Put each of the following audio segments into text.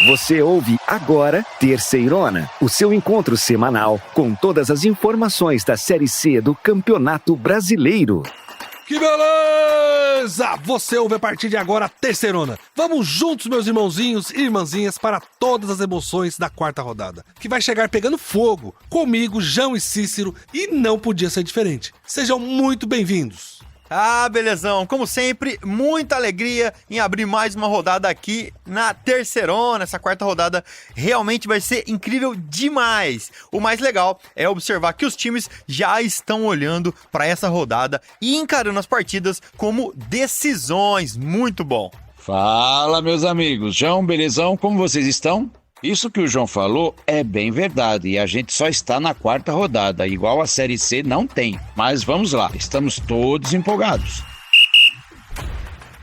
Você ouve agora Terceirona, o seu encontro semanal com todas as informações da Série C do Campeonato Brasileiro. Que beleza! Você ouve a partir de agora a Terceirona. Vamos juntos, meus irmãozinhos e irmãzinhas, para todas as emoções da quarta rodada, que vai chegar pegando fogo, comigo, João e Cícero, e não podia ser diferente. Sejam muito bem-vindos. Ah, belezão, como sempre, muita alegria em abrir mais uma rodada aqui na Terceirona. Essa quarta rodada realmente vai ser incrível demais. O mais legal é observar que os times já estão olhando para essa rodada e encarando as partidas como decisões. Muito bom. Fala, meus amigos. João, belezão, como vocês estão? Isso que o João falou é bem verdade e a gente só está na quarta rodada, igual a Série C não tem. Mas vamos lá, estamos todos empolgados.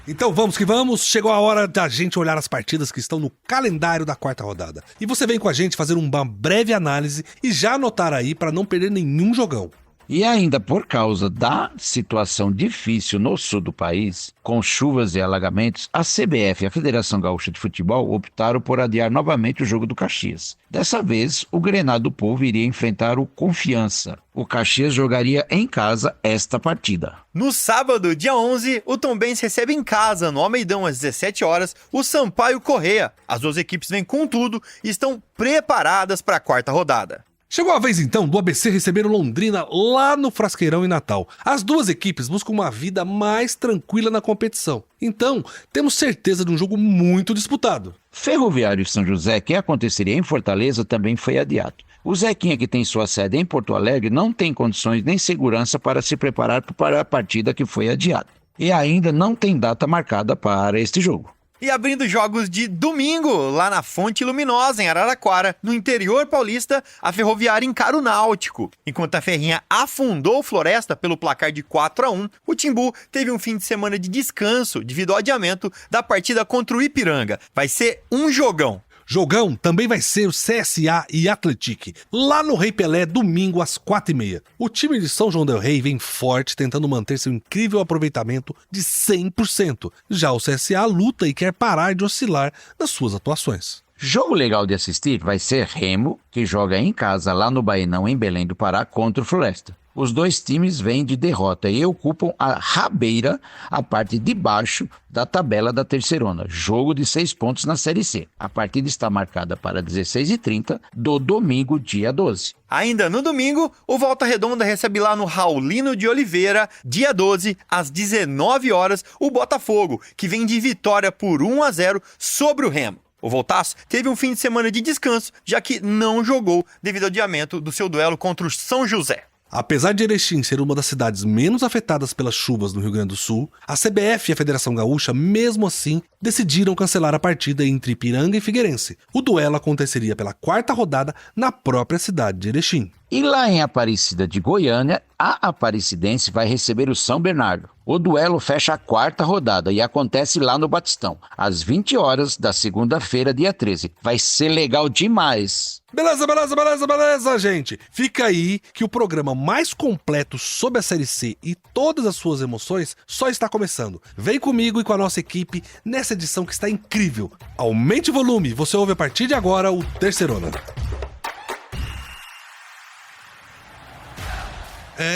Então vamos que vamos, chegou a hora da gente olhar as partidas que estão no calendário da quarta rodada. E você vem com a gente fazer uma breve análise e já anotar aí para não perder nenhum jogão. E ainda por causa da situação difícil no sul do país, com chuvas e alagamentos, a CBF e a Federação Gaúcha de Futebol optaram por adiar novamente o jogo do Caxias. Dessa vez, o Grenal do Povo iria enfrentar o Confiança. O Caxias jogaria em casa esta partida. No sábado, dia 11, o Tombense recebe em casa, no Almeidão, às 17 horas, o Sampaio Corrêa. As duas equipes vêm com tudo e estão preparadas para a quarta rodada. Chegou a vez então do ABC receber o Londrina lá no Frasqueirão em Natal. As duas equipes buscam uma vida mais tranquila na competição. Então, temos certeza de um jogo muito disputado. Ferroviário e São José, que aconteceria em Fortaleza, também foi adiado. O Zequinha, que tem sua sede em Porto Alegre, não tem condições nem segurança para se preparar para a partida que foi adiada. E ainda não tem data marcada para este jogo. E abrindo jogos de domingo, lá na Fonte Luminosa, em Araraquara, no interior paulista, a Ferroviária encara o Náutico. Enquanto a Ferrinha afundou o Floresta pelo placar de 4-1, o Timbu teve um fim de semana de descanso devido ao adiamento da partida contra o Ipiranga. Vai ser um jogão. Jogão também vai ser o CSA e Atlético, lá no Rei Pelé, domingo às 4h30. O time de São João del Rei vem forte, tentando manter seu incrível aproveitamento de 100%. Já o CSA luta e quer parar de oscilar nas suas atuações. Jogo legal de assistir vai ser Remo, que joga em casa lá no Baenão, em Belém do Pará, contra o Floresta. Os dois times vêm de derrota e ocupam a rabeira, a parte de baixo da tabela da Terceirona. Jogo de 6 pontos na Série C. A partida está marcada para 16h30 do domingo, dia 12. Ainda no domingo, o Volta Redonda recebe lá no Raulino de Oliveira, dia 12, às 19 horas, o Botafogo, que vem de vitória por 1-0 sobre o Remo. O Voltaço teve um fim de semana de descanso, já que não jogou devido ao adiamento do seu duelo contra o São José. Apesar de Erechim ser uma das cidades menos afetadas pelas chuvas no Rio Grande do Sul, a CBF e a Federação Gaúcha, mesmo assim, decidiram cancelar a partida entre Ipiranga e Figueirense. O duelo aconteceria pela quarta rodada na própria cidade de Erechim. E lá em Aparecida de Goiânia, a Aparecidense vai receber o São Bernardo. O duelo fecha a quarta rodada e acontece lá no Batistão, às 20 horas da segunda-feira, dia 13. Vai ser legal demais. Beleza, gente. Fica aí que o programa mais completo sobre a Série C e todas as suas emoções só está começando. Vem comigo e com a nossa equipe nessa edição que está incrível. Aumente o volume, você ouve a partir de agora o Terceirona.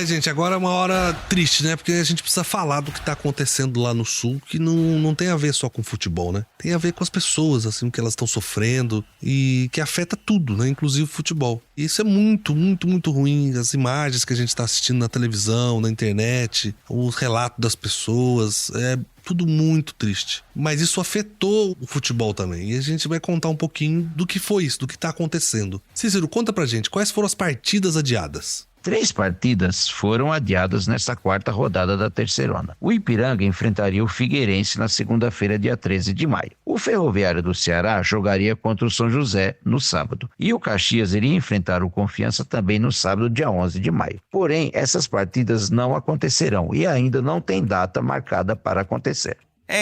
Gente, agora é uma hora triste, né? Porque a gente precisa falar do que tá acontecendo lá no Sul, que não tem a ver só com futebol, né? Tem a ver com as pessoas, assim, que elas estão sofrendo e que afeta tudo, né? Inclusive o futebol. E isso é muito, muito, muito ruim. As imagens que a gente tá assistindo na televisão, na internet, os relatos das pessoas, tudo muito triste. Mas isso afetou o futebol também. E a gente vai contar um pouquinho do que foi isso, do que tá acontecendo. Cícero, conta pra gente, quais foram as partidas adiadas? 3 partidas foram adiadas nesta quarta rodada da Terceirona. O Ipiranga enfrentaria o Figueirense na segunda-feira, dia 13 de maio. O Ferroviário do Ceará jogaria contra o São José no sábado. E o Caxias iria enfrentar o Confiança também no sábado, dia 11 de maio. Porém, essas partidas não acontecerão e ainda não tem data marcada para acontecer.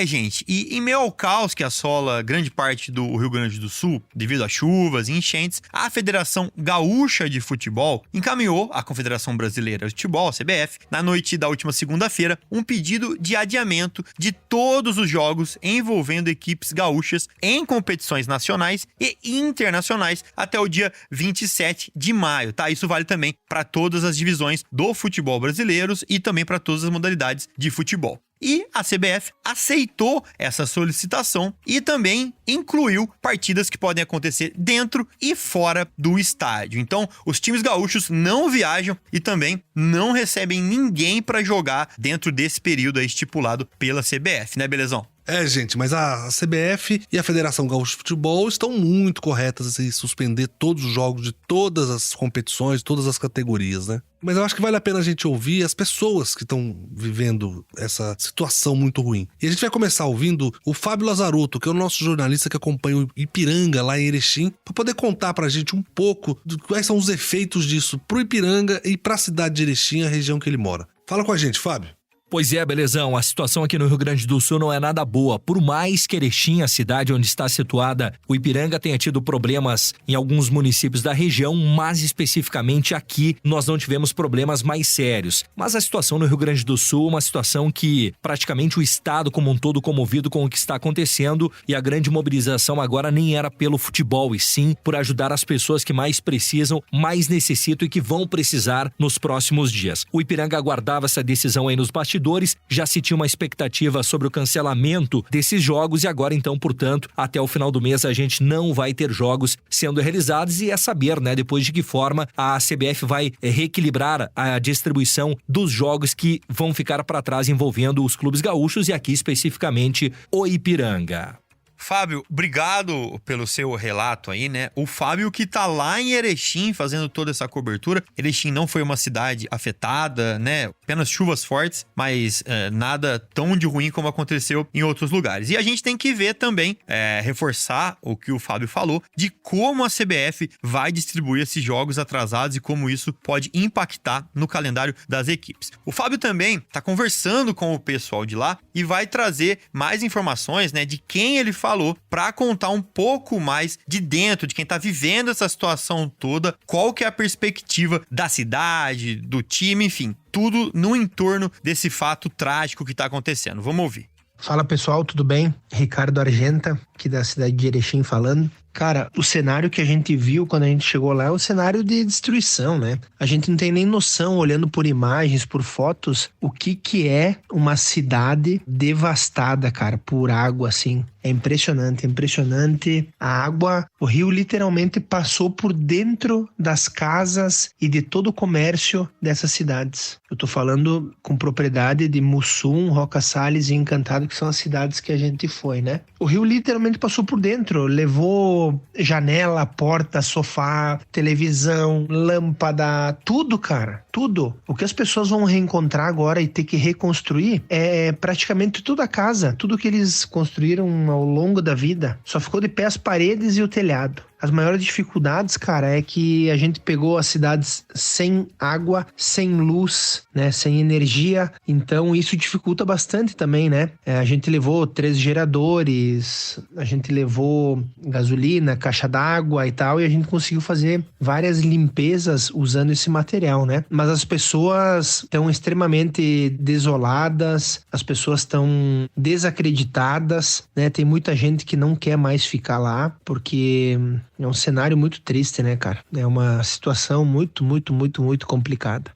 Gente, e em meio ao caos que assola grande parte do Rio Grande do Sul, devido a chuvas e enchentes, a Federação Gaúcha de Futebol encaminhou à Confederação Brasileira de Futebol, a CBF, na noite da última segunda-feira, um pedido de adiamento de todos os jogos envolvendo equipes gaúchas em competições nacionais e internacionais até o dia 27 de maio, tá? Isso vale também para todas as divisões do futebol brasileiros e também para todas as modalidades de futebol. E a CBF aceitou essa solicitação e também incluiu partidas que podem acontecer dentro e fora do estádio. Então, os times gaúchos não viajam e também não recebem ninguém para jogar dentro desse período aí estipulado pela CBF, né, belezão? Gente, mas a CBF e a Federação Gaúcha de Futebol estão muito corretas em suspender todos os jogos de todas as competições, todas as categorias, né? Mas eu acho que vale a pena a gente ouvir as pessoas que estão vivendo essa situação muito ruim. E a gente vai começar ouvindo o Fábio Lazarotto, que é o nosso jornalista que acompanha o Ipiranga lá em Erechim, para poder contar pra gente um pouco de quais são os efeitos disso pro Ipiranga e pra cidade de Erechim, a região que ele mora. Fala com a gente, Fábio. Pois é, belezão, a situação aqui no Rio Grande do Sul não é nada boa. Por mais que Erechim, a cidade onde está situada o Ipiranga, tenha tido problemas em alguns municípios da região, mas especificamente aqui nós não tivemos problemas mais sérios. Mas a situação no Rio Grande do Sul é uma situação que praticamente o estado como um todo comovido com o que está acontecendo, e a grande mobilização agora nem era pelo futebol, e sim por ajudar as pessoas que mais precisam, mais necessitam e que vão precisar nos próximos dias. O Ipiranga aguardava essa decisão aí nos bastidores. Já se tinha uma expectativa sobre o cancelamento desses jogos e agora então, portanto, até o final do mês a gente não vai ter jogos sendo realizados, e é saber, né, depois de que forma a CBF vai reequilibrar a distribuição dos jogos que vão ficar para trás envolvendo os clubes gaúchos e aqui especificamente o Ipiranga. Fábio, obrigado pelo seu relato aí, né? O Fábio que tá lá em Erechim fazendo toda essa cobertura. Erechim não foi uma cidade afetada, né? Apenas chuvas fortes, mas nada tão de ruim como aconteceu em outros lugares. E a gente tem que ver também, reforçar o que o Fábio falou, de como a CBF vai distribuir esses jogos atrasados e como isso pode impactar no calendário das equipes. O Fábio também tá conversando com o pessoal de lá e vai trazer mais informações, né, de quem ele falou, para contar um pouco mais de dentro, de quem tá vivendo essa situação toda, qual que é a perspectiva da cidade, do time, enfim, tudo no entorno desse fato trágico que tá acontecendo. Vamos ouvir. Fala pessoal, tudo bem? Ricardo Argenta, aqui da cidade de Erechim falando. Cara, o cenário que a gente viu quando a gente chegou lá é um cenário de destruição, né? A gente não tem nem noção, olhando por imagens, por fotos, o que é uma cidade devastada, cara, por água, assim. É impressionante, impressionante. A água, o rio literalmente passou por dentro das casas e de todo o comércio dessas cidades. Eu tô falando com propriedade de Mussum, Roca Salles e Encantado, que são as cidades que a gente foi, né? O rio literalmente passou por dentro, levou janela, porta, sofá, televisão, lâmpada, tudo, cara, tudo. O que as pessoas vão reencontrar agora e ter que reconstruir é praticamente toda a casa, tudo que eles construíram ao longo da vida. Só ficou de pé as paredes e o telhado. As maiores dificuldades, cara, é que a gente pegou as cidades sem água, sem luz, né, sem energia, então isso dificulta bastante também, né? A gente levou 3 geradores, a gente levou gasolina, caixa d'água e tal, e a gente conseguiu fazer várias limpezas usando esse material, né? Mas as pessoas estão extremamente desoladas, as pessoas estão desacreditadas, né? Tem muita gente que não quer mais ficar lá, porque é um cenário muito triste, né, cara? É uma situação muito, muito, muito, muito complicada.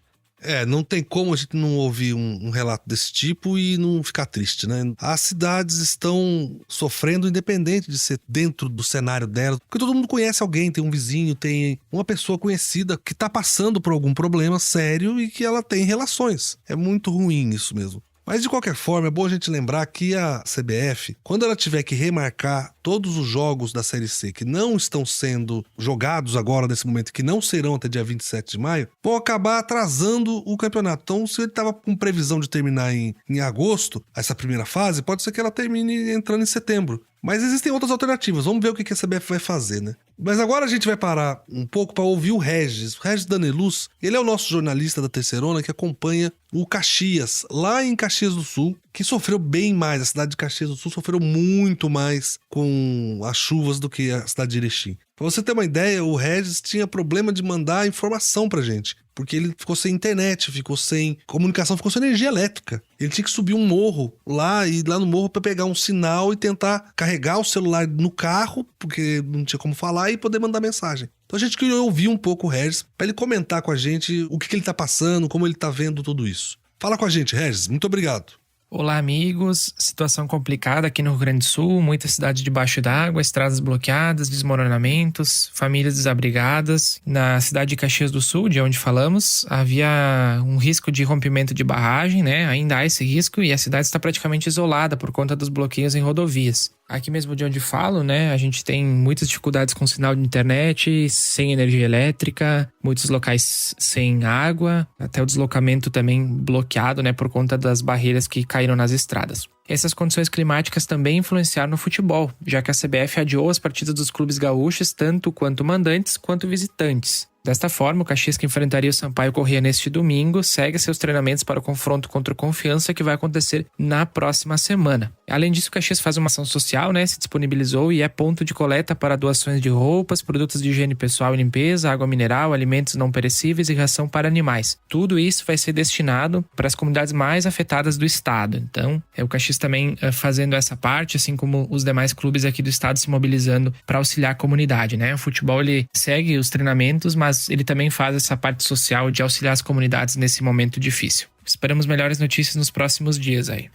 Não tem como a gente não ouvir um relato desse tipo e não ficar triste, né? As cidades estão sofrendo independente de ser dentro do cenário dela, porque todo mundo conhece alguém, tem um vizinho, tem uma pessoa conhecida que tá passando por algum problema sério e que ela tem relações. É muito ruim isso mesmo. Mas de qualquer forma, é bom a gente lembrar que a CBF, quando ela tiver que remarcar todos os jogos da Série C que não estão sendo jogados agora nesse momento, que não serão até dia 27 de maio, vão acabar atrasando o campeonato. Então, se ele estava com previsão de terminar em agosto, essa primeira fase, pode ser que ela termine entrando em setembro. Mas existem outras alternativas. Vamos ver o que a CBF vai fazer, né? Mas agora a gente vai parar um pouco para ouvir o Regis Daneluz. Ele é o nosso jornalista da Terceirona que acompanha o Caxias, lá em Caxias do Sul, que sofreu bem mais. A cidade de Caxias do Sul sofreu muito mais com as chuvas do que a cidade de Erechim. Pra você ter uma ideia, o Regis tinha problema de mandar informação pra gente, porque ele ficou sem internet, ficou sem comunicação, ficou sem energia elétrica. Ele tinha que subir um morro lá, e ir lá no morro pra pegar um sinal e tentar carregar o celular no carro, porque não tinha como falar, e poder mandar mensagem. Então a gente queria ouvir um pouco o Regis, pra ele comentar com a gente o que ele tá passando, como ele tá vendo tudo isso. Fala com a gente, Regis. Muito obrigado. Olá, amigos. Situação complicada aqui no Rio Grande do Sul, muita cidade debaixo d'água, estradas bloqueadas, desmoronamentos, famílias desabrigadas. Na cidade de Caxias do Sul, de onde falamos, havia um risco de rompimento de barragem, né? Ainda há esse risco e a cidade está praticamente isolada por conta dos bloqueios em rodovias. Aqui mesmo de onde falo, né, a gente tem muitas dificuldades com sinal de internet, sem energia elétrica, muitos locais sem água, até o deslocamento também bloqueado, né, por conta das barreiras que caíram nas estradas. Essas condições climáticas também influenciaram no futebol, já que a CBF adiou as partidas dos clubes gaúchos tanto quanto mandantes quanto visitantes. Desta forma, o Caxias, que enfrentaria o Sampaio Corrêa neste domingo, segue seus treinamentos para o confronto contra o Confiança, que vai acontecer na próxima semana. Além disso, o Caxias faz uma ação social, né? Se disponibilizou e é ponto de coleta para doações de roupas, produtos de higiene pessoal e limpeza, água mineral, alimentos não perecíveis e ração para animais. Tudo isso vai ser destinado para as comunidades mais afetadas do estado. Então, o Caxias também fazendo essa parte, assim como os demais clubes aqui do estado se mobilizando para auxiliar a comunidade, né? O futebol, ele segue os treinamentos, mas ele também faz essa parte social de auxiliar as comunidades nesse momento difícil. Esperamos melhores notícias nos próximos dias aí.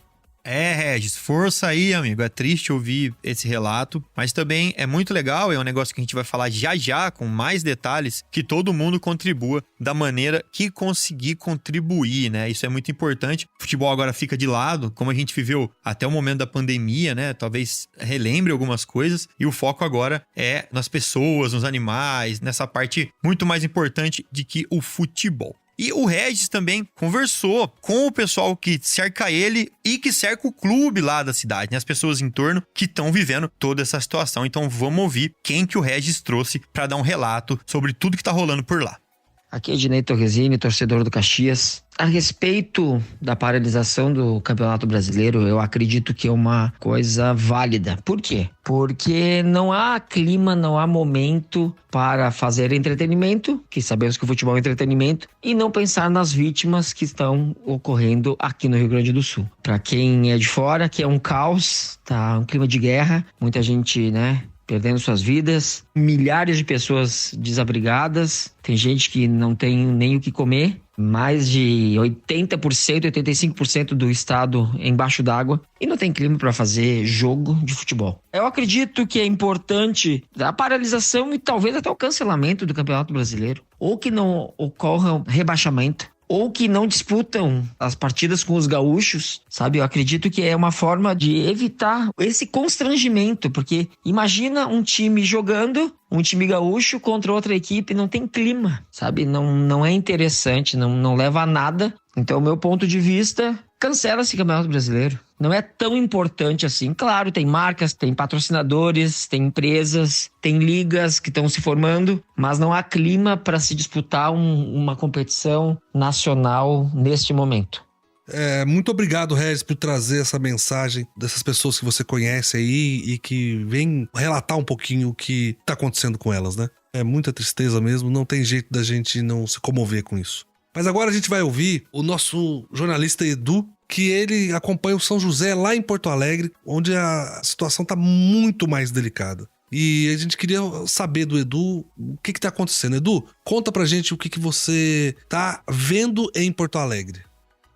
Regis, força aí, amigo. É triste ouvir esse relato, mas também é muito legal, é um negócio que a gente vai falar já com mais detalhes, que todo mundo contribua da maneira que conseguir contribuir, né? Isso é muito importante. O futebol agora fica de lado, como a gente viveu até o momento da pandemia, né? Talvez relembre algumas coisas, e o foco agora é nas pessoas, nos animais, nessa parte muito mais importante de que o futebol. E o Regis também conversou com o pessoal que cerca ele e que cerca o clube lá da cidade, né? As pessoas em torno que estão vivendo toda essa situação. Então vamos ouvir quem que o Regis trouxe para dar um relato sobre tudo que tá rolando por lá. Aqui é Ednei Torresini, torcedor do Caxias. A respeito da paralisação do Campeonato Brasileiro, eu acredito que é uma coisa válida. Por quê? Porque não há clima, não há momento para fazer entretenimento, que sabemos que o futebol é entretenimento, e não pensar nas vítimas que estão ocorrendo aqui no Rio Grande do Sul. Para quem é de fora, que é um caos, tá? Um clima de guerra, muita gente, né, perdendo suas vidas, milhares de pessoas desabrigadas, tem gente que não tem nem o que comer, mais de 80%, 85% do estado embaixo d'água, e não tem clima para fazer jogo de futebol. Eu acredito que é importante a paralisação e talvez até o cancelamento do Campeonato Brasileiro, ou que não ocorra um rebaixamento, ou que não disputam as partidas com os gaúchos, sabe? Eu acredito que é uma forma de evitar esse constrangimento, porque imagina um time jogando, um time gaúcho contra outra equipe, não tem clima, sabe? Não é interessante, não leva a nada. Então, meu ponto de vista, cancela esse Campeonato Brasileiro. Não é tão importante assim. Claro, tem marcas, tem patrocinadores, tem empresas, tem ligas que estão se formando, mas não há clima para se disputar uma competição nacional neste momento. Muito obrigado, Regis, por trazer essa mensagem dessas pessoas que você conhece aí e que vem relatar um pouquinho o que está acontecendo com elas, né? É muita tristeza mesmo, não tem jeito da gente não se comover com isso. Mas agora a gente vai ouvir o nosso jornalista Edu, que ele acompanha o São José lá em Porto Alegre, onde a situação está muito mais delicada. E a gente queria saber do Edu o que está acontecendo. Edu, conta pra gente o que você está vendo em Porto Alegre.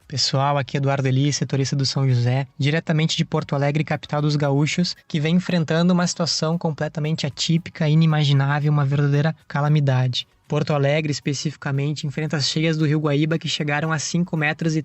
Pessoal, aqui é Eduardo Eli, setorista do São José, diretamente de Porto Alegre, capital dos gaúchos, que vem enfrentando uma situação completamente atípica, inimaginável, uma verdadeira calamidade. Porto Alegre, especificamente, enfrenta as cheias do Rio Guaíba, que chegaram a 5,30 metros,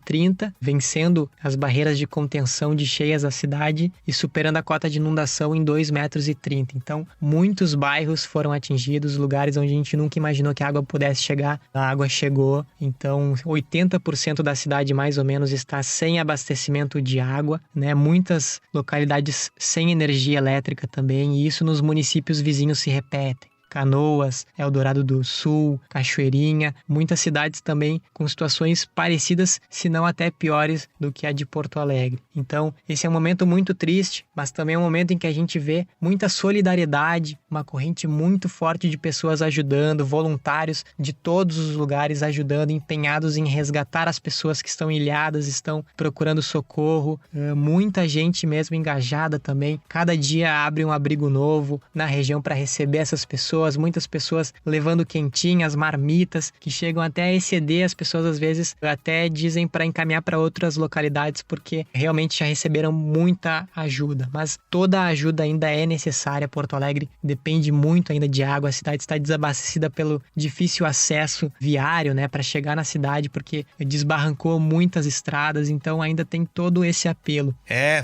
vencendo as barreiras de contenção de cheias da cidade e superando a cota de inundação em 2,30 metros. Então, muitos bairros foram atingidos, lugares onde a gente nunca imaginou que a água pudesse chegar. A água chegou, então 80% da cidade, mais ou menos, está sem abastecimento de água, né? Muitas localidades sem energia elétrica também, e isso nos municípios vizinhos se repete. Canoas, Eldorado do Sul, Cachoeirinha, muitas cidades também com situações parecidas, se não até piores do que a de Porto Alegre. Então, esse é um momento muito triste, mas também é um momento em que a gente vê muita solidariedade, uma corrente muito forte de pessoas ajudando, voluntários de todos os lugares ajudando, empenhados em resgatar as pessoas que estão ilhadas, estão procurando socorro, muita gente mesmo engajada também. Cada dia abre um abrigo novo na região para receber essas pessoas, muitas pessoas levando quentinhas, marmitas, que chegam até a exceder. As pessoas às vezes até dizem para encaminhar para outras localidades, porque realmente já receberam muita ajuda, mas toda a ajuda ainda é necessária. Porto Alegre depende muito ainda de água, a cidade está desabastecida pelo difícil acesso viário, né, para chegar na cidade, porque desbarrancou muitas estradas, então ainda tem todo esse apelo.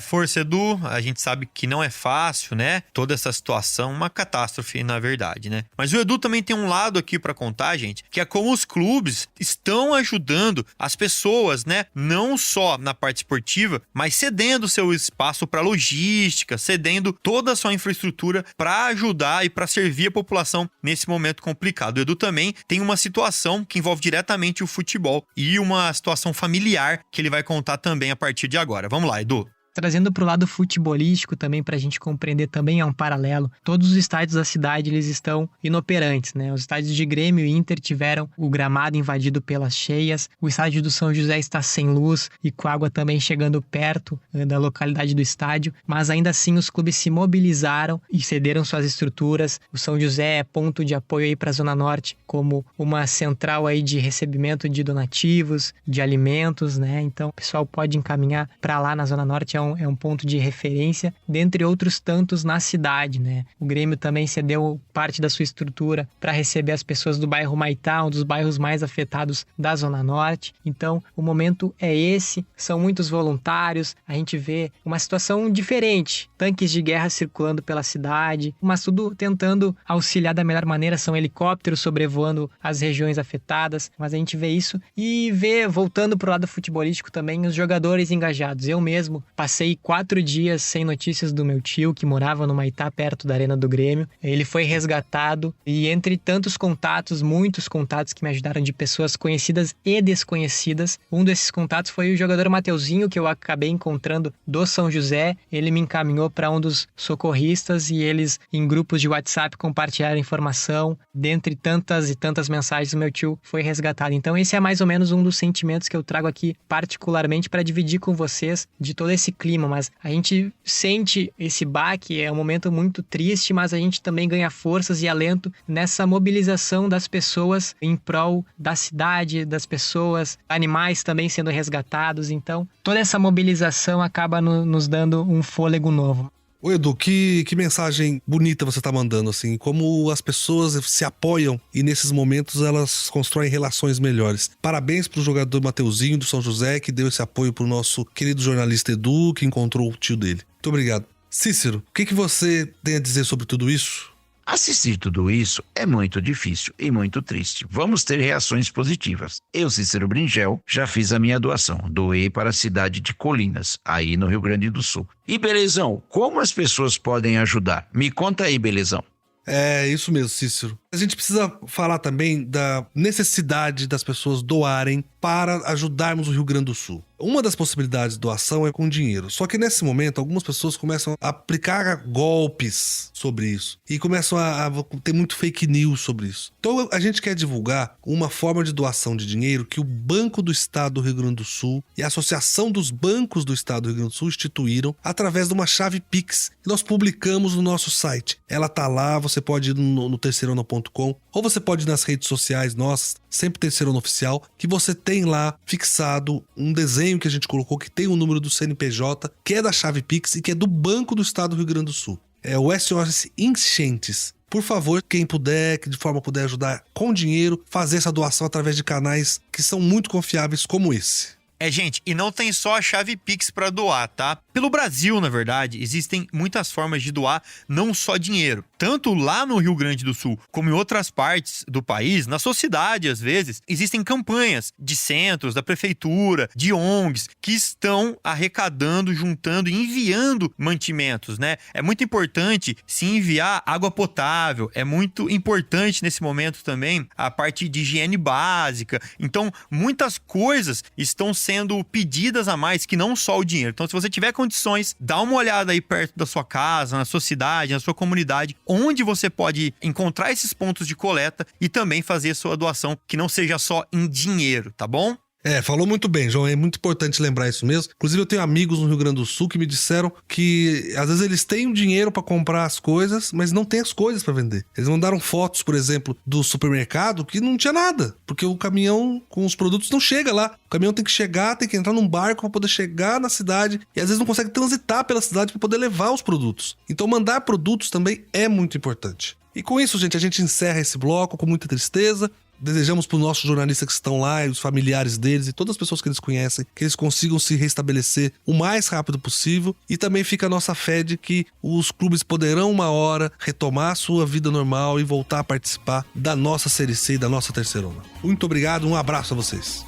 Força, Edu, a gente sabe que não é fácil, né, toda essa situação, uma catástrofe na verdade, né? Mas o Edu também tem um lado aqui para contar, gente, que é como os clubes estão ajudando as pessoas, né? Não só na parte esportiva, mas cedendo seu espaço para logística, cedendo toda a sua infraestrutura para ajudar e para servir a população nesse momento complicado. O Edu também tem uma situação que envolve diretamente o futebol e uma situação familiar que ele vai contar também a partir de agora. Vamos lá, Edu. Trazendo para o lado futebolístico também, para a gente compreender, também é um paralelo. Todos os estádios da cidade, eles estão inoperantes, né? Os estádios de Grêmio e Inter tiveram o gramado invadido pelas cheias. O estádio do São José está sem luz e com água também chegando perto da localidade do estádio. Mas ainda assim os clubes se mobilizaram e cederam suas estruturas. O São José é ponto de apoio aí para a Zona Norte, como uma central aí de recebimento de donativos, de alimentos, né? Então o pessoal pode encaminhar para lá na Zona Norte, é um ponto de referência, dentre outros tantos na cidade, né? O Grêmio também cedeu parte da sua estrutura para receber as pessoas do bairro Maitá, um dos bairros mais afetados da Zona Norte. Então, o momento é esse, são muitos voluntários, a gente vê uma situação diferente, tanques de guerra circulando pela cidade, mas tudo tentando auxiliar da melhor maneira, são helicópteros sobrevoando as regiões afetadas, mas a gente vê isso e vê, voltando para o lado futebolístico também, os jogadores engajados. Eu mesmo passei 4 dias sem notícias do meu tio, que morava no Maitá, perto da Arena do Grêmio. Ele foi resgatado e entre tantos contatos, muitos contatos que me ajudaram de pessoas conhecidas e desconhecidas, um desses contatos foi o jogador Mateuzinho, que eu acabei encontrando do São José. Ele me encaminhou para um dos socorristas e eles, em grupos de WhatsApp, compartilharam informação. Dentre tantas e tantas mensagens, o meu tio foi resgatado. Então esse é mais ou menos um dos sentimentos que eu trago aqui particularmente para dividir com vocês, de todo esse clima, mas a gente sente esse baque, é um momento muito triste, mas a gente também ganha forças e alento nessa mobilização das pessoas em prol da cidade, das pessoas, animais também sendo resgatados. Então, toda essa mobilização acaba nos dando um fôlego novo. Ô Edu, que mensagem bonita você tá mandando, assim, como as pessoas se apoiam e nesses momentos elas constroem relações melhores. Parabéns pro jogador Mateuzinho do São José, que deu esse apoio pro nosso querido jornalista Edu, que encontrou o tio dele. Muito obrigado. Cícero, o que você tem a dizer sobre tudo isso? Assistir tudo isso é muito difícil e muito triste. Vamos ter reações positivas. Eu, Cícero Bringel, já fiz a minha doação. Doei para a cidade de Colinas, aí no Rio Grande do Sul. E Belezão, como as pessoas podem ajudar? Me conta aí, Belezão. É isso mesmo, Cícero. A gente precisa falar também da necessidade das pessoas doarem para ajudarmos o Rio Grande do Sul. Uma das possibilidades de doação é com dinheiro. Só que nesse momento, algumas pessoas começam a aplicar golpes sobre isso. E começam a ter muito fake news sobre isso. Então a gente quer divulgar uma forma de doação de dinheiro que o Banco do Estado do Rio Grande do Sul e a Associação dos Bancos do Estado do Rio Grande do Sul instituíram através de uma chave Pix que nós publicamos no nosso site. Ela tá lá, você pode ir no terceirona.com ou você pode ir nas redes sociais nossas, sempre Terceirona Oficial, que você tem lá fixado um desenho que a gente colocou que tem o número do CNPJ, que é da chave Pix e que é do Banco do Estado do Rio Grande do Sul. É o SOS Enchentes. por favor, quem puder, que de forma puder ajudar com dinheiro, fazer essa doação através de canais que são muito confiáveis como esse. Gente, e não tem só a chave Pix para doar, tá? Pelo Brasil, na verdade, existem muitas formas de doar, não só dinheiro. Tanto lá no Rio Grande do Sul, como em outras partes do país, na sua cidade, às vezes, existem campanhas de centros, da prefeitura, de ONGs, que estão arrecadando, juntando e enviando mantimentos, né? É muito importante se enviar água potável, é muito importante nesse momento também a parte de higiene básica. Então, muitas coisas estão sendo pedidas a mais que não só o dinheiro. Então, se você tiver condições, dá uma olhada aí perto da sua casa, na sua cidade, na sua comunidade, onde você pode encontrar esses pontos de coleta e também fazer sua doação, que não seja só em dinheiro, tá bom? Falou muito bem, João. É muito importante lembrar isso mesmo. Inclusive, eu tenho amigos no Rio Grande do Sul que me disseram que, às vezes, eles têm o dinheiro para comprar as coisas, mas não tem as coisas para vender. Eles mandaram fotos, por exemplo, do supermercado que não tinha nada, porque o caminhão com os produtos não chega lá. O caminhão tem que chegar, tem que entrar num barco para poder chegar na cidade e, às vezes, não consegue transitar pela cidade para poder levar os produtos. Então, mandar produtos também é muito importante. E com isso, gente, a gente encerra esse bloco com muita tristeza. Desejamos para os nossos jornalistas que estão lá e os familiares deles e todas as pessoas que eles conhecem que eles consigam se restabelecer o mais rápido possível, e também fica a nossa fé de que os clubes poderão uma hora retomar a sua vida normal e voltar a participar da nossa Série C e da nossa Terceirona. Muito obrigado, um abraço a vocês.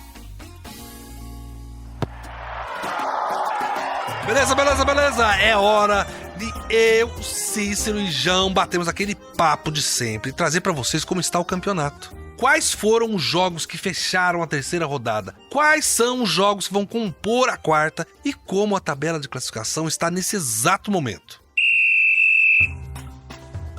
Beleza. É hora de eu, Cícero e João batemos aquele papo de sempre e trazer para vocês como está o campeonato. Quais foram os jogos que fecharam a terceira rodada? Quais são os jogos que vão compor a quarta? E como a tabela de classificação está nesse exato momento?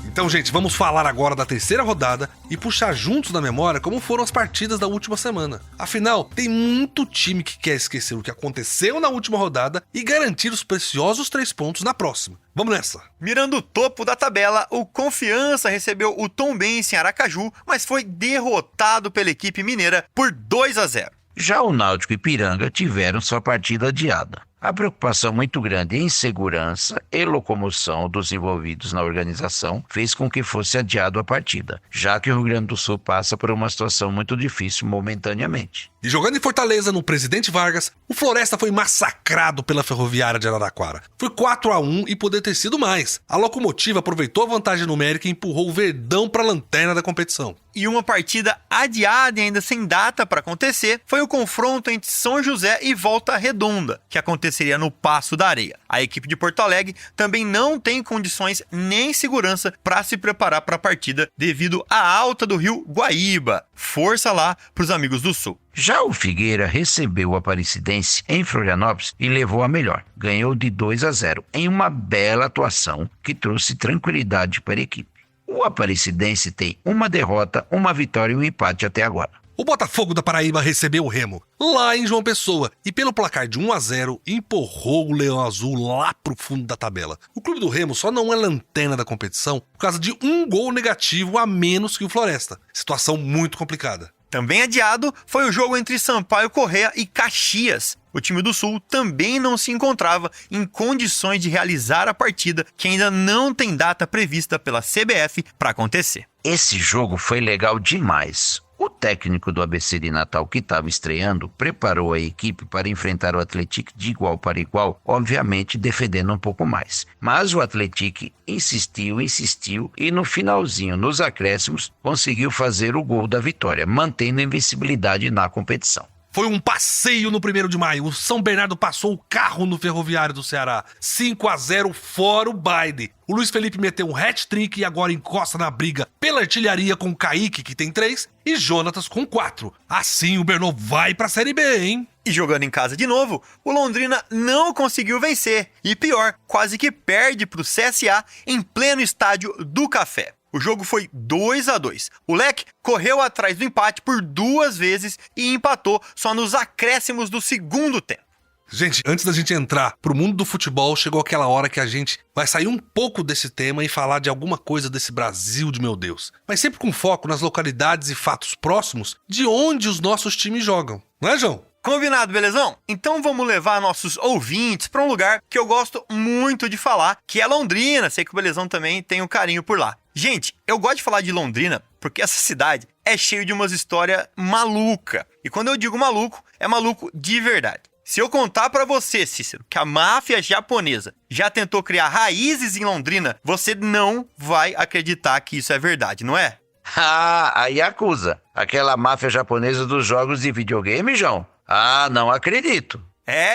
Então, gente, vamos falar agora da terceira rodada e puxar juntos na memória como foram as partidas da última semana. Afinal, tem muito time que quer esquecer o que aconteceu na última rodada e garantir os preciosos 3 pontos na próxima. Vamos nessa! Mirando o topo da tabela, o Confiança recebeu o Tombense em Aracaju, mas foi derrotado pela equipe mineira por 2-0. Já o Náutico e Ipiranga tiveram sua partida adiada. A preocupação muito grande em segurança e locomoção dos envolvidos na organização fez com que fosse adiado a partida, já que o Rio Grande do Sul passa por uma situação muito difícil momentaneamente. E jogando em Fortaleza, no Presidente Vargas, o Floresta foi massacrado pela Ferroviária de Araraquara. Foi 4-1 e poderia ter sido mais. A Locomotiva aproveitou a vantagem numérica e empurrou o Verdão para a lanterna da competição. E uma partida adiada e ainda sem data para acontecer foi o confronto entre São José e Volta Redonda, que aconteceria no Paço da Areia. A equipe de Porto Alegre também não tem condições nem segurança para se preparar para a partida devido à alta do rio Guaíba. Força lá para os amigos do Sul. Já o Figueira recebeu o Aparecidense em Florianópolis e levou a melhor. Ganhou de 2-0 em uma bela atuação que trouxe tranquilidade para a equipe. O Aparecidense tem uma derrota, uma vitória e um empate até agora. O Botafogo da Paraíba recebeu o Remo, lá em João Pessoa, e pelo placar de 1-0, empurrou o Leão Azul lá pro fundo da tabela. O clube do Remo só não é lanterna da competição por causa de um gol negativo a menos que o Floresta. Situação muito complicada. Também adiado foi o jogo entre Sampaio Corrêa e Caxias. O time do Sul também não se encontrava em condições de realizar a partida, que ainda não tem data prevista pela CBF para acontecer. Esse jogo foi legal demais. O técnico do ABC de Natal, que estava estreando, preparou a equipe para enfrentar o Atlético de igual para igual, obviamente defendendo um pouco mais. Mas o Atlético insistiu e no finalzinho, nos acréscimos, conseguiu fazer o gol da vitória, mantendo a invencibilidade na competição. Foi um passeio no 1º de maio. O São Bernardo passou o carro no Ferroviário do Ceará. 5-0 fora o baile. O Luiz Felipe meteu um hat-trick e agora encosta na briga pela artilharia com o Kaique, que tem 3, e Jonatas com 4. Assim o Bernô vai pra Série B, hein? E jogando em casa de novo, o Londrina não conseguiu vencer. E pior, quase que perde pro CSA em pleno estádio do Café. O jogo foi 2-2. O Leque correu atrás do empate por 2 vezes e empatou só nos acréscimos do segundo tempo. Gente, antes da gente entrar pro mundo do futebol, chegou aquela hora que a gente vai sair um pouco desse tema e falar de alguma coisa desse Brasil de meu Deus. Mas sempre com foco nas localidades e fatos próximos de onde os nossos times jogam. Não é, João? Combinado, belezão? Então vamos levar nossos ouvintes para um lugar que eu gosto muito de falar, que é Londrina. Sei que o Belezão também tem um carinho por lá. Gente, eu gosto de falar de Londrina porque essa cidade é cheia de umas histórias malucas. E quando eu digo maluco, é maluco de verdade. Se eu contar pra você, Cícero, que a máfia japonesa já tentou criar raízes em Londrina, você não vai acreditar que isso é verdade, não é? Ah, a Yakuza, aquela máfia japonesa dos jogos de videogame, João? Ah, não acredito.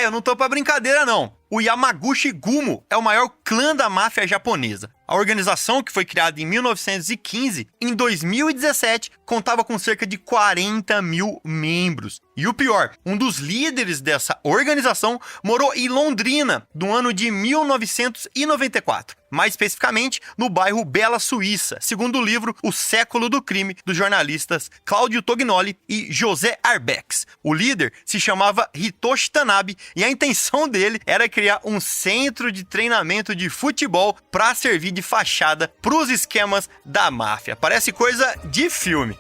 Eu não tô pra brincadeira, não. O Yamaguchi Gumo é o maior clã da máfia japonesa. A organização, que foi criada em 1915, em 2017, contava com cerca de 40 mil membros. E o pior, um dos líderes dessa organização morou em Londrina, no ano de 1994. Mais especificamente, no bairro Bela Suíça, segundo o livro O Século do Crime, dos jornalistas Cláudio Tognoli e José Arbex. O líder se chamava Hitoshi Tanabe e a intenção dele era criar um centro de treinamento de futebol para servir de fachada para os esquemas da máfia. Parece coisa de filme.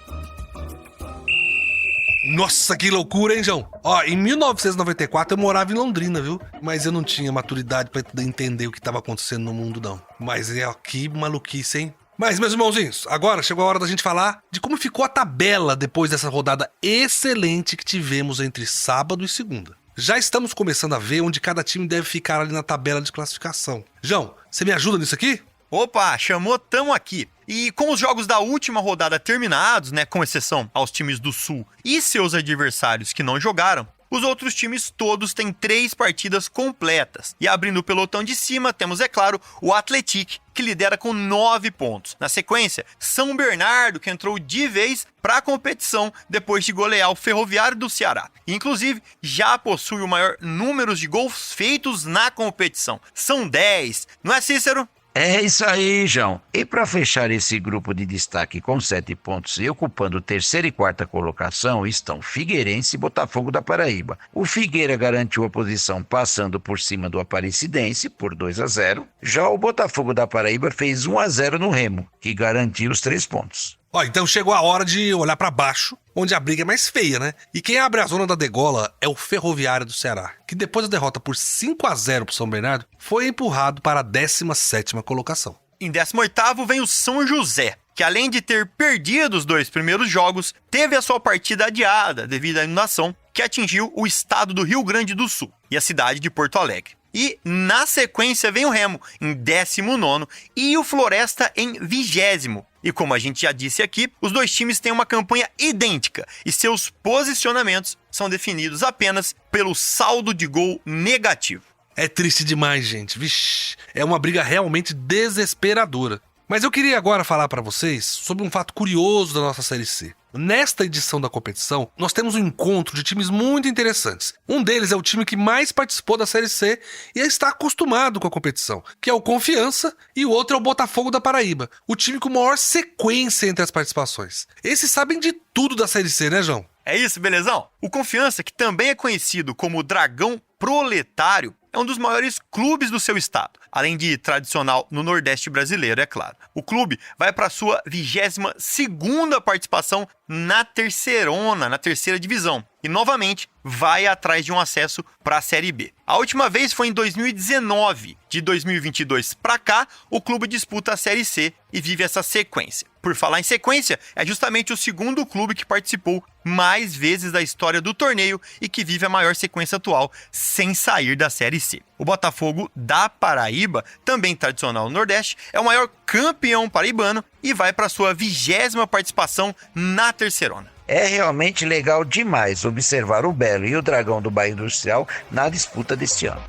Nossa, que loucura, hein, João? Ó, em 1994 eu morava em Londrina, viu? Mas eu não tinha maturidade pra entender o que tava acontecendo no mundo, não. Mas que maluquice, hein? Mas, meus irmãozinhos, agora chegou a hora da gente falar de como ficou a tabela depois dessa rodada excelente que tivemos entre sábado e segunda. Já estamos começando a ver onde cada time deve ficar ali na tabela de classificação. João, você me ajuda nisso aqui? Opa, chamou, tamo aqui. E com os jogos da última rodada terminados, né, com exceção aos times do Sul e seus adversários que não jogaram, os outros times todos têm 3 partidas completas. E abrindo o pelotão de cima, temos, é claro, o Atlético, que lidera com 9 pontos. Na sequência, São Bernardo, que entrou de vez para a competição depois de golear o Ferroviário do Ceará. E, inclusive, já possui o maior número de gols feitos na competição. São 10, não é, Cícero? É isso aí, João. E para fechar esse grupo de destaque com 7 pontos e ocupando terceira e quarta colocação estão Figueirense e Botafogo da Paraíba. O Figueira garantiu a posição passando por cima do Aparecidense por 2-0. Já o Botafogo da Paraíba fez 1-0 no Remo, que garantiu os 3 pontos. Ó, então chegou a hora de olhar pra baixo, onde a briga é mais feia, né? E quem abre a zona da degola é o Ferroviário do Ceará, que depois da derrota por 5-0 pro São Bernardo, foi empurrado para a 17ª colocação. Em 18º vem o São José, que além de ter perdido os 2 primeiros jogos, teve a sua partida adiada devido à inundação que atingiu o estado do Rio Grande do Sul e a cidade de Porto Alegre. E na sequência vem o Remo em 19º e o Floresta em 20º. E como a gente já disse aqui, os 2 times têm uma campanha idêntica e seus posicionamentos são definidos apenas pelo saldo de gol negativo. É triste demais, gente. Vixe, é uma briga realmente desesperadora. Mas eu queria agora falar para vocês sobre um fato curioso da nossa Série C. Nesta edição da competição, nós temos um encontro de times muito interessantes. Um deles é o time que mais participou da Série C e está acostumado com a competição, que é o Confiança, e o outro é o Botafogo da Paraíba, o time com maior sequência entre as participações. Esses sabem de tudo da Série C, né, João? É isso, belezão? O Confiança, que também é conhecido como Dragão Proletário, é um dos maiores clubes do seu estado, além de tradicional no Nordeste brasileiro, é claro. O clube vai para sua 22ª participação na Terceirona, na terceira divisão, e novamente vai atrás de um acesso para a Série B. A última vez foi em 2019. De 2022 para cá, o clube disputa a Série C e vive essa sequência. Por falar em sequência, é justamente o segundo clube que participou mais vezes da história do torneio e que vive a maior sequência atual sem sair da Série C. O Botafogo da Paraíba, também tradicional no Nordeste, é o maior campeão paraibano e vai para sua 20ª participação na Terceirona. É realmente legal demais observar o Belo e o Dragão do Bairro Industrial na disputa deste ano.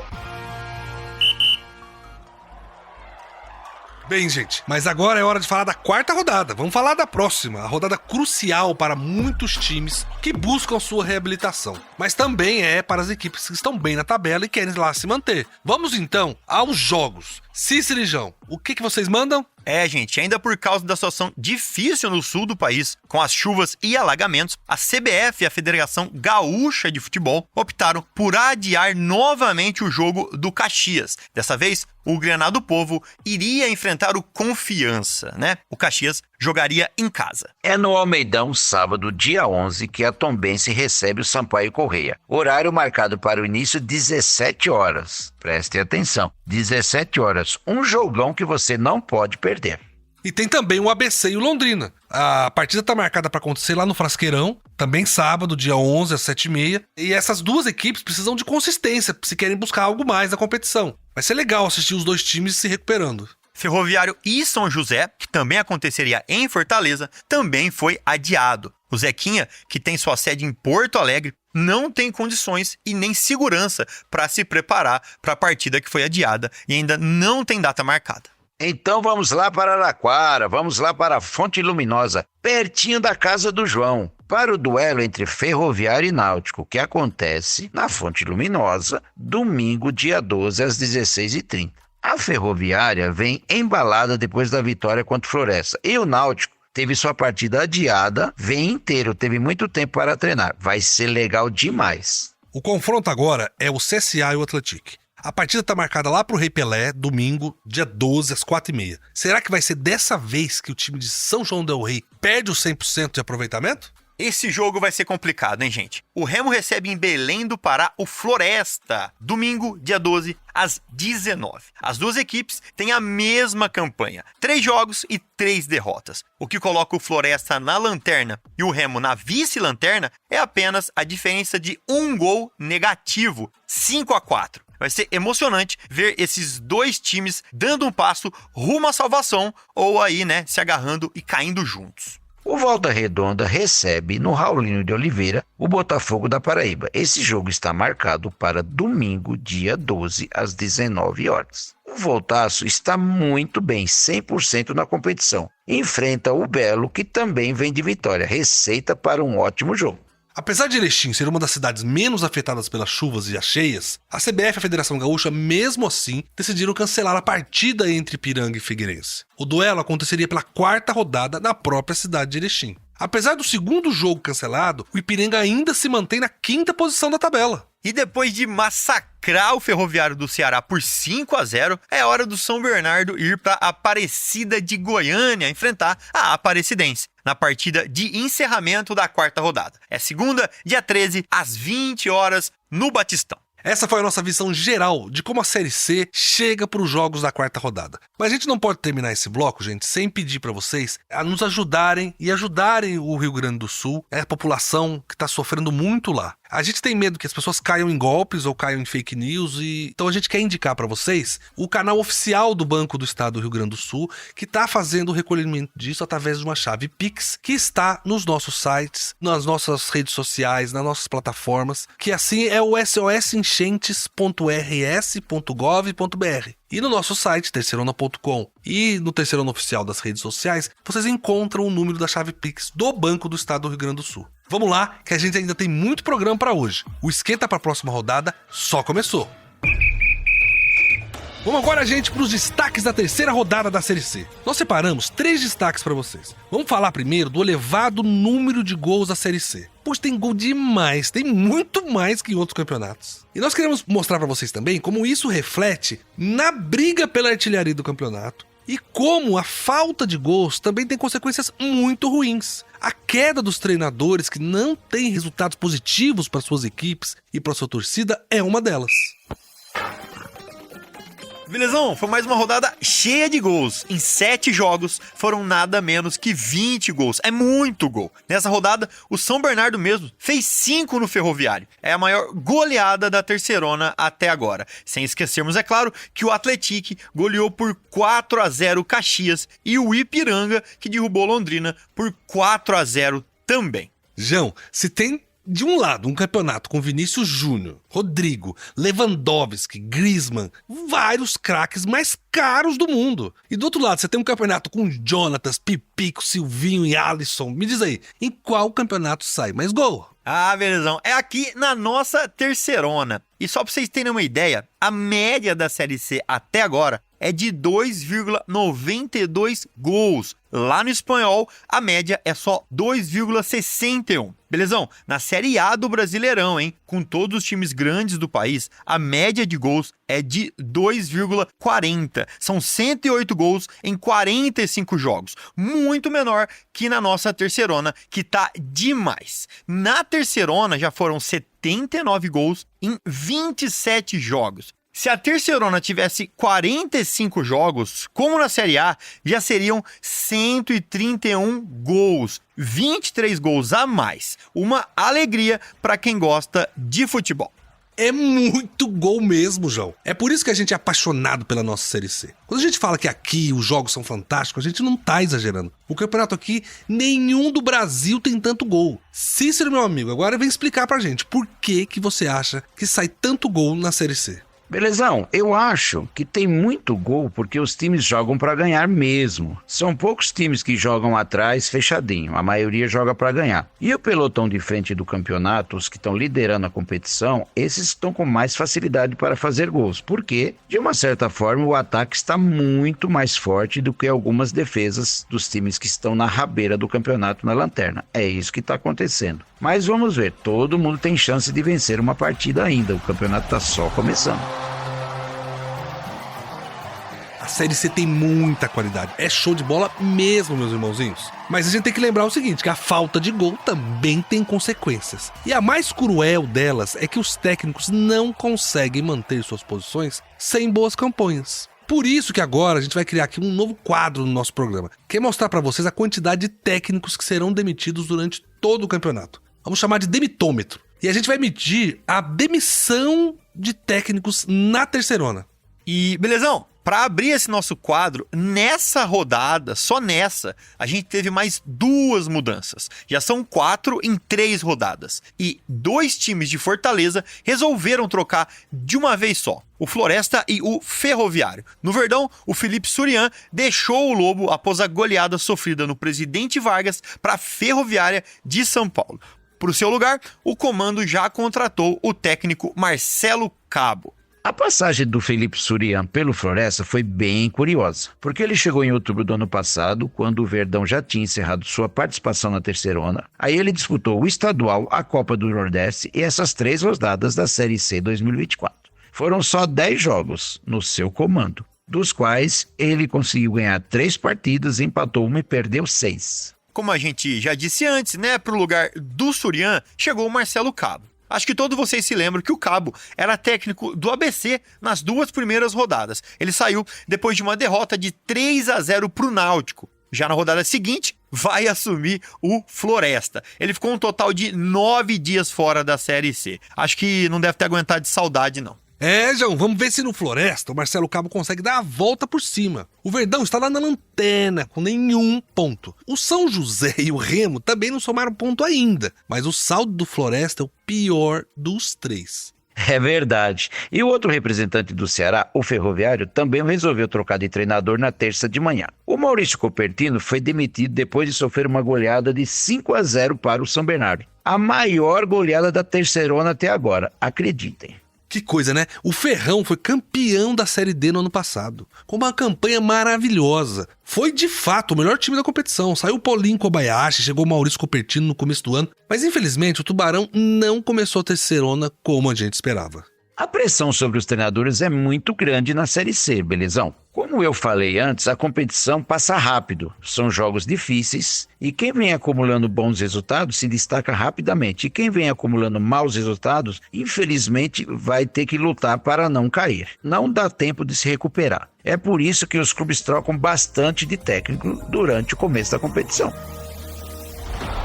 Bem, gente, mas agora é hora de falar da 4ª rodada. Vamos falar da próxima, a rodada crucial para muitos times que buscam sua reabilitação. Mas também é para as equipes que estão bem na tabela e querem lá se manter. Vamos então aos jogos. Cícero e João, o que vocês mandam? Gente, ainda por causa da situação difícil no sul do país, com as chuvas e alagamentos, a CBF e a Federação Gaúcha de Futebol optaram por adiar novamente o jogo do Caxias. Dessa vez, o Granado Povo iria enfrentar o Confiança, né? O Caxias jogaria em casa. É no Almeidão, sábado, dia 11, que a Tombense recebe o Sampaio Corrêa. Horário marcado para o início, 17 horas. Prestem atenção, 17 horas. Um jogão que você não pode perder. E tem também o ABC e o Londrina. A partida está marcada para acontecer lá no Frasqueirão, também sábado, dia 11, às 7h30. E essas duas equipes precisam de consistência se querem buscar algo mais na competição. Vai ser legal assistir os dois times se recuperando. Ferroviário e São José, que também aconteceria em Fortaleza, também foi adiado. O Zequinha, que tem sua sede em Porto Alegre, não tem condições e nem segurança para se preparar para a partida que foi adiada e ainda não tem data marcada. Então vamos lá para Araraquara, vamos lá para a Fonte Luminosa, pertinho da casa do João, para o duelo entre Ferroviário e Náutico, que acontece na Fonte Luminosa, domingo, dia 12, às 16h30. A Ferroviária vem embalada depois da vitória contra o Floresta, e o Náutico teve sua partida adiada, vem inteiro, teve muito tempo para treinar. Vai ser legal demais. O confronto agora é o CSA e o Atlético. A partida está marcada lá pro Rei Pelé, domingo, dia 12, às 4h30. Será que vai ser dessa vez que o time de São João del Rei perde os 100% de aproveitamento? Esse jogo vai ser complicado, hein, gente? O Remo recebe em Belém do Pará o Floresta, domingo, dia 12, às 19h. As duas equipes têm a mesma campanha, 3 jogos e 3 derrotas. O que coloca o Floresta na lanterna e o Remo na vice-lanterna é apenas a diferença de 1 gol negativo, 5-4. Vai ser emocionante ver esses dois times dando um passo rumo à salvação ou aí, né, se agarrando e caindo juntos. O Volta Redonda recebe no Raulino de Oliveira o Botafogo da Paraíba. Esse jogo está marcado para domingo, dia 12, às 19h. O Voltaço está muito bem, 100% na competição. Enfrenta o Belo, que também vem de vitória. Receita para um ótimo jogo. Apesar de Erechim ser uma das cidades menos afetadas pelas chuvas e as cheias, a CBF e a Federação Gaúcha, mesmo assim, decidiram cancelar a partida entre Ipiranga e Figueirense. O duelo aconteceria pela 4ª rodada na própria cidade de Erechim. Apesar do segundo jogo cancelado, o Ipiranga ainda se mantém na 5ª posição da tabela. E depois de massacrar o Ferroviário do Ceará por 5-0, é hora do São Bernardo ir para Aparecida de Goiânia enfrentar a Aparecidense na partida de encerramento da 4ª rodada. É segunda, dia 13, às 20h, no Batistão. Essa foi a nossa visão geral de como a Série C chega para os jogos da 4ª rodada. Mas a gente não pode terminar esse bloco, gente, sem pedir para vocês a nos ajudarem e ajudarem o Rio Grande do Sul, a população que está sofrendo muito lá. A gente tem medo que as pessoas caiam em golpes ou caiam em fake news, então a gente quer indicar para vocês o canal oficial do Banco do Estado do Rio Grande do Sul, que está fazendo o recolhimento disso através de uma chave Pix, que está nos nossos sites, nas nossas redes sociais, nas nossas plataformas, que assim é o sosenchentes.rs.gov.br. E no nosso site, terceirona.com, e no Terceirona Oficial das redes sociais, vocês encontram o número da chave Pix do Banco do Estado do Rio Grande do Sul. Vamos lá, que a gente ainda tem muito programa para hoje. O esquenta para a próxima rodada só começou. Vamos agora, gente, para os destaques da 3ª rodada da Série C. Nós separamos 3 destaques para vocês. Vamos falar primeiro do elevado número de gols da Série C. Pois tem gol demais, tem muito mais que em outros campeonatos. E nós queremos mostrar para vocês também como isso reflete na briga pela artilharia do campeonato e como a falta de gols também tem consequências muito ruins. A queda dos treinadores que não têm resultados positivos para suas equipes e para sua torcida é uma delas. Belezão, foi mais uma rodada cheia de gols. Em 7 jogos foram nada menos que 20 gols. É muito gol. Nessa rodada, o São Bernardo mesmo fez 5 no Ferroviário. É a maior goleada da Terceirona até agora. Sem esquecermos, é claro, que o Atlético goleou por 4-0 o Caxias e o Ipiranga, que derrubou Londrina por 4-0 também. João, se tem de um lado um campeonato com Vinícius Júnior, Rodrigo, Lewandowski, Griezmann, vários craques mais caros do mundo. E do outro lado você tem um campeonato com Jonatas, Pipico, Silvinho e Alisson. Me diz aí, em qual campeonato sai mais gol? Ah, belezão, é aqui na nossa Terceirona. E só pra vocês terem uma ideia, a média da Série C até agora é de 2,92 gols. Lá no Espanhol, a média é só 2,61. Belezão? Na Série A do Brasileirão, hein? Com todos os times grandes do país, a média de gols é de 2,40. São 108 gols em 45 jogos. Muito menor que na nossa Terceirona, que tá demais. Na Terceirona já foram 79 gols em 27 jogos. Se a Terceirona tivesse 45 jogos, como na Série A, já seriam 131 gols. 23 gols a mais. Uma alegria para quem gosta de futebol. É muito gol mesmo, João. É por isso que a gente é apaixonado pela nossa Série C. Quando a gente fala que aqui os jogos são fantásticos, a gente não tá exagerando. O campeonato aqui, nenhum do Brasil tem tanto gol. Cícero, meu amigo, agora vem explicar pra gente por que você acha que sai tanto gol na Série C. Belezão, eu acho que tem muito gol porque os times jogam pra ganhar mesmo. São poucos times que jogam atrás fechadinho, a maioria joga pra ganhar. E o pelotão de frente do campeonato, os que estão liderando a competição, esses estão com mais facilidade para fazer gols, porque, de uma certa forma, o ataque está muito mais forte do que algumas defesas dos times que estão na rabeira do campeonato na lanterna. É isso que está acontecendo. Mas vamos ver, todo mundo tem chance de vencer uma partida ainda, o campeonato está só começando. A Série C tem muita qualidade, é show de bola mesmo, meus irmãozinhos. Mas a gente tem que lembrar o seguinte, que a falta de gol também tem consequências. E a mais cruel delas é que os técnicos não conseguem manter suas posições sem boas campanhas. Por isso que agora a gente vai criar aqui um novo quadro no nosso programa, que é mostrar para vocês a quantidade de técnicos que serão demitidos durante todo o campeonato. Vamos chamar de demitômetro. E a gente vai medir a demissão de técnicos na Terceirona. E, belezão, para abrir esse nosso quadro, nessa rodada, só nessa, a gente teve mais 2 mudanças. Já são 4 em 3 rodadas. E 2 times de Fortaleza resolveram trocar de uma vez só. O Floresta e o Ferroviário. No Verdão, o Felipe Surian deixou o Lobo após a goleada sofrida no Presidente Vargas para a Ferroviária de São Paulo. Para o seu lugar, o comando já contratou o técnico Marcelo Cabo. A passagem do Felipe Surian pelo Floresta foi bem curiosa, porque ele chegou em outubro do ano passado, quando o Verdão já tinha encerrado sua participação na Terceirona. Aí ele disputou o Estadual, a Copa do Nordeste e essas 3 rodadas da Série C 2024. Foram só 10 jogos no seu comando, dos quais ele conseguiu ganhar 3 partidas, empatou 1 e perdeu 6. Como a gente já disse antes, né, para o lugar do Surian chegou o Marcelo Cabo. Acho que todos vocês se lembram que o Cabo era técnico do ABC nas 2 primeiras rodadas. Ele saiu depois de uma derrota de 3-0 para o Náutico. Já na rodada seguinte, vai assumir o Floresta. Ele ficou um total de 9 dias fora da Série C. Acho que não deve ter aguentado de saudade, não. João, vamos ver se no Floresta o Marcelo Cabo consegue dar a volta por cima. O Verdão está lá na lanterna, com nenhum ponto. O São José e o Remo também não somaram ponto ainda, mas o saldo do Floresta é o pior dos 3. É verdade. E o outro representante do Ceará, o Ferroviário, também resolveu trocar de treinador na terça de manhã. O Maurício Copertino foi demitido depois de sofrer uma goleada de 5-0 para o São Bernardo. A maior goleada da Terceirona até agora, acreditem. Que coisa, né? O Ferrão foi campeão da Série D no ano passado, com uma campanha maravilhosa. Foi, de fato, o melhor time da competição. Saiu o Paulinho Kobayashi, chegou o Maurício Copertino no começo do ano. Mas, infelizmente, o Tubarão não começou a Terceirona como a gente esperava. A pressão sobre os treinadores é muito grande na Série C, belezão? Como eu falei antes, a competição passa rápido, são jogos difíceis e quem vem acumulando bons resultados se destaca rapidamente e quem vem acumulando maus resultados, infelizmente, vai ter que lutar para não cair. Não dá tempo de se recuperar. É por isso que os clubes trocam bastante de técnico durante o começo da competição.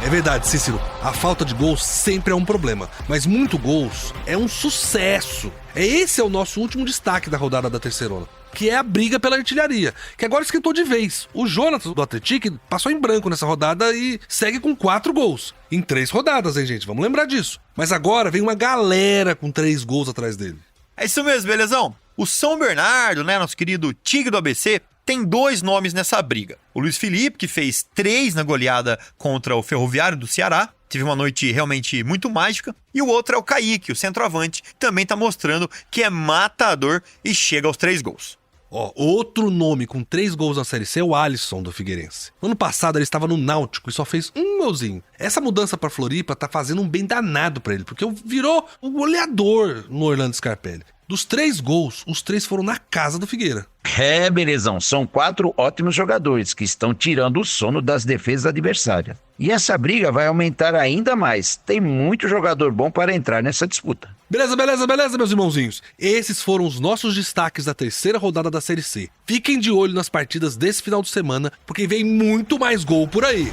É verdade, Cícero, a falta de gols sempre é um problema, mas muito gols é um sucesso. Esse é o nosso último destaque da rodada da Terceirona, que é a briga pela artilharia, que agora esquentou de vez. O Jonathan do Atlético passou em branco nessa rodada e segue com 4 gols. Em 3 rodadas, hein, gente? Vamos lembrar disso. Mas agora vem uma galera com 3 gols atrás dele. É isso mesmo, belezão? O São Bernardo, né, nosso querido Tigre do ABC, tem 2 nomes nessa briga. O Luiz Felipe, que fez 3 na goleada contra o Ferroviário do Ceará, teve uma noite realmente muito mágica. E o outro é o Kaique, o centroavante, que também tá mostrando que é matador e chega aos 3 gols. Outro nome com 3 gols na Série C é o Alisson do Figueirense. No ano passado ele estava no Náutico e só fez um golzinho. Essa mudança para Floripa tá fazendo um bem danado para ele, porque virou o goleador no Orlando Scarpelli. Dos 3 gols, os 3 foram na casa do Figueira. É, belezão, são 4 ótimos jogadores que estão tirando o sono das defesas adversárias. E essa briga vai aumentar ainda mais. Tem muito jogador bom para entrar nessa disputa. Beleza, meus irmãozinhos. Esses foram os nossos destaques da terceira rodada da Série C. Fiquem de olho nas partidas desse final de semana, porque vem muito mais gol por aí.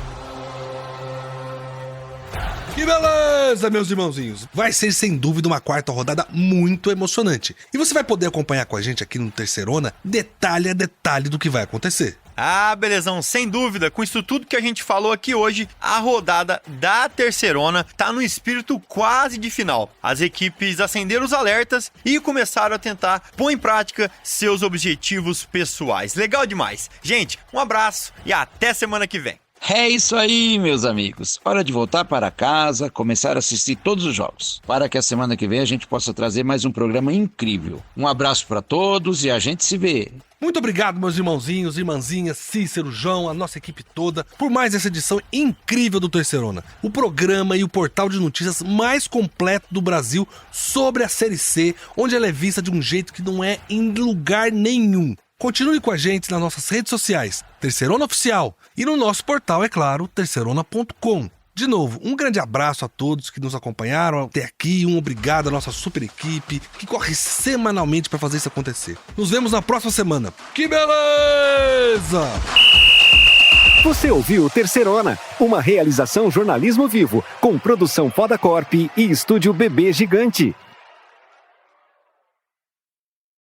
Que beleza, meus irmãozinhos! Vai ser, sem dúvida, uma quarta rodada muito emocionante. E você vai poder acompanhar com a gente aqui no Terceirona detalhe a detalhe do que vai acontecer. Ah, belezão, sem dúvida, com isso tudo que a gente falou aqui hoje, a rodada da Terceirona tá no espírito quase de final. As equipes acenderam os alertas e começaram a tentar pôr em prática seus objetivos pessoais. Legal demais. Gente, um abraço e até semana que vem. É isso aí, meus amigos. Hora de voltar para casa, começar a assistir todos os jogos, para que a semana que vem a gente possa trazer mais um programa incrível. Um abraço para todos e a gente se vê. Muito obrigado, meus irmãozinhos, irmãzinhas, Cícero, João, a nossa equipe toda, por mais essa edição incrível do Terceirona. O programa e o portal de notícias mais completo do Brasil sobre a Série C, onde ela é vista de um jeito que não é em lugar nenhum. Continue com a gente nas nossas redes sociais, Terceirona Oficial, e no nosso portal, é claro, terceirona.com. De novo, um grande abraço a todos que nos acompanharam até aqui, um obrigado à nossa super equipe que corre semanalmente para fazer isso acontecer. Nos vemos na próxima semana. Que beleza! Você ouviu Terceirona, uma realização jornalismo vivo, com produção Foda Corp e estúdio Bebê Gigante.